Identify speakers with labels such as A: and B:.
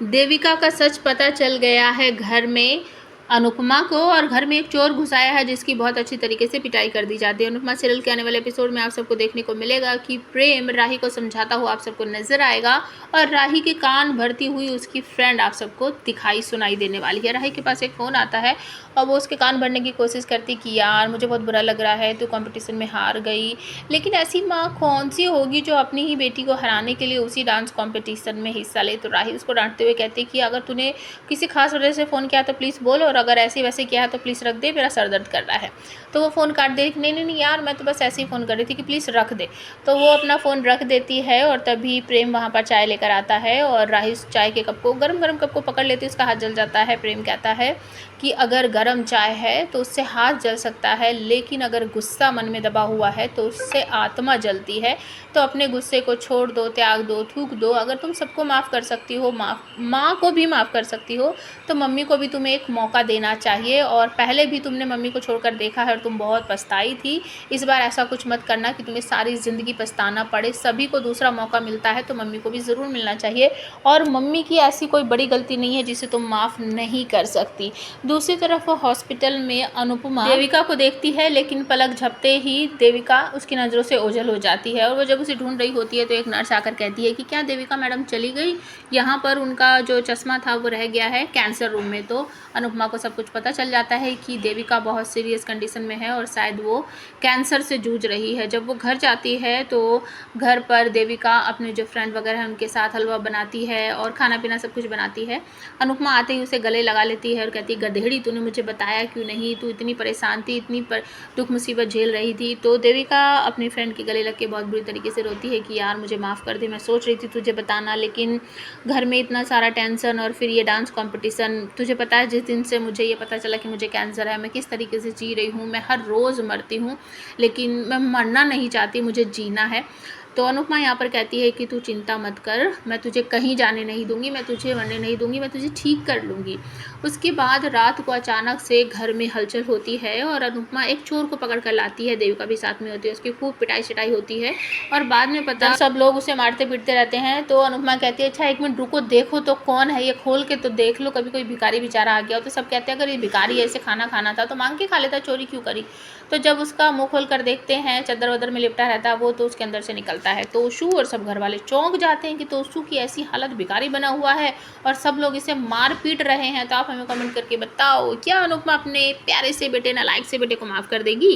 A: देविका का सच पता चल गया है घर में अनुपमा को, और घर में एक चोर घुस आया है जिसकी बहुत अच्छी तरीके से पिटाई कर दी जाती है। अनुपमा सीरियल के आने वाले एपिसोड में आप सबको देखने को मिलेगा कि प्रेम राही को समझाता हुआ आप सबको नजर आएगा, और राही के कान भरती हुई उसकी फ्रेंड आप सबको दिखाई सुनाई देने वाली है। राही के पास एक फ़ोन आता है और वो उसके कान भरने की कोशिश करती कि यार मुझे बहुत बुरा लग रहा है, तो कंपटीशन में हार गई। लेकिन ऐसी माँ कौन सी होगी जो अपनी ही बेटी को हराने के लिए उसी डांस कॉम्पिटिशन में हिस्सा ले। तो राही उसको डांटते हुए कहती कि अगर तूने किसी खास वजह से फ़ोन किया तो प्लीज़ बोल, और अगर ऐसे वैसे किया है तो प्लीज़ रख दे, मेरा सर दर्द कर रहा है। तो वो फ़ोन काट दे, नहीं नहीं नहीं यार मैं तो बस ऐसे ही फ़ोन कर रही थी कि प्लीज़ रख दे। तो वो अपना फ़ोन रख देती है और तभी प्रेम वहाँ पर चाय लेकर आता है, और राही उस चाय के कप को, गरम गरम कप को पकड़ लेती है, उसका हाथ जल जाता है। प्रेम कहता है कि अगर गरम चाय है तो उससे हाथ जल सकता है, लेकिन अगर गुस्सा मन में दबा हुआ है तो उससे आत्मा जलती है। तो अपने गुस्से को छोड़ दो, त्याग दो, थूक दो। अगर तुम सबको माफ़ कर सकती हो, माँ को भी माफ़ कर सकती हो, तो मम्मी को भी तुम्हें एक मौका देना चाहिए। और पहले भी तुमने मम्मी को छोड़कर देखा है और तुम बहुत पछताई थी। इस बार ऐसा कुछ मत करना कि तुम्हें सारी ज़िंदगी पछताना पड़े। सभी को दूसरा मौका मिलता है तो मम्मी को भी ज़रूर मिलना चाहिए, और मम्मी की ऐसी कोई बड़ी गलती नहीं है जिसे तुम माफ़ नहीं कर सकती। दूसरी तरफ हॉस्पिटल में अनुपमा देविका को देखती है, लेकिन पलक झपते ही देविका उसकी नज़रों से ओझल हो जाती है, और वो जब उसे ढूंढ रही होती है तो एक नर्स आकर कहती है कि क्या देविका मैडम चली गई? यहाँ पर उनका जो चश्मा था वो रह गया है कैंसर रूम में। तो अनुपमा को सब कुछ पता चल जाता है कि देविका बहुत सीरियस कंडीशन में है और शायद वो कैंसर से जूझ रही है। जब वो घर जाती है तो घर पर देविका अपने जो फ्रेंड वगैरह हैं उनके साथ हलवा बनाती है और खाना पीना सब कुछ बनाती है। अनुपमा आते ही उसे गले लगा लेती है और कहती है, गधेड़ी तूने मुझे बताया क्यों नहीं? तू इतनी परेशान थी, इतनी दुख मुसीबत झेल रही थी। तो देविका अपनी फ्रेंड के गले लग के बहुत बुरी तरीके से रोती है कि यार मुझे माफ़ कर दे, मैं सोच रही थी तुझे बताना, लेकिन घर में इतना सारा टेंशन और फिर ये डांस कंपटीशन। तुझे पता है जिस दिन से मुझे ये पता चला कि मुझे कैंसर है, मैं किस तरीके से जी रही हूँ। मैं हर रोज़ मरती हूँ, लेकिन मैं मरना नहीं चाहती, मुझे जीना है। तो अनुपमा यहाँ पर कहती है कि तू चिंता मत कर, मैं तुझे कहीं जाने नहीं दूंगी, मैं तुझे मरने नहीं दूंगी, मैं तुझे ठीक कर लूँगी। उसके बाद रात को अचानक से घर में हलचल होती है और अनुपमा एक चोर को पकड़ कर लाती है। देविका भी साथ में होती है, उसकी खूब पिटाई शिटाई होती है, और बाद में पता सब लोग उसे मारते पीटते रहते हैं। तो अनुपमा कहती है, अच्छा एक मिनट रुको, देखो तो कौन है ये, खोल के तो देख लो, कभी कोई भिखारी बेचारा आ गया हो। तो सब कहते हैं अगर ये भिखारी ऐसे खाना खाना था तो मांग के खा लेता, चोरी क्यों करी? तो जब उसका मुंह खोल कर देखते हैं, चादर वादर में लिपटा रहता है वो, तो उसके अंदर से निकलता है तोशू, और सब घर वाले चौंक जाते हैं कि तोशू की ऐसी हालत, भिखारी बना हुआ है और सब लोग इसे मार पीट रहे हैं। तो आप हमें कमेंट करके बताओ, क्या अनुपमा अपने प्यारे से बेटे नालायक से बेटे को माफ़ कर देगी?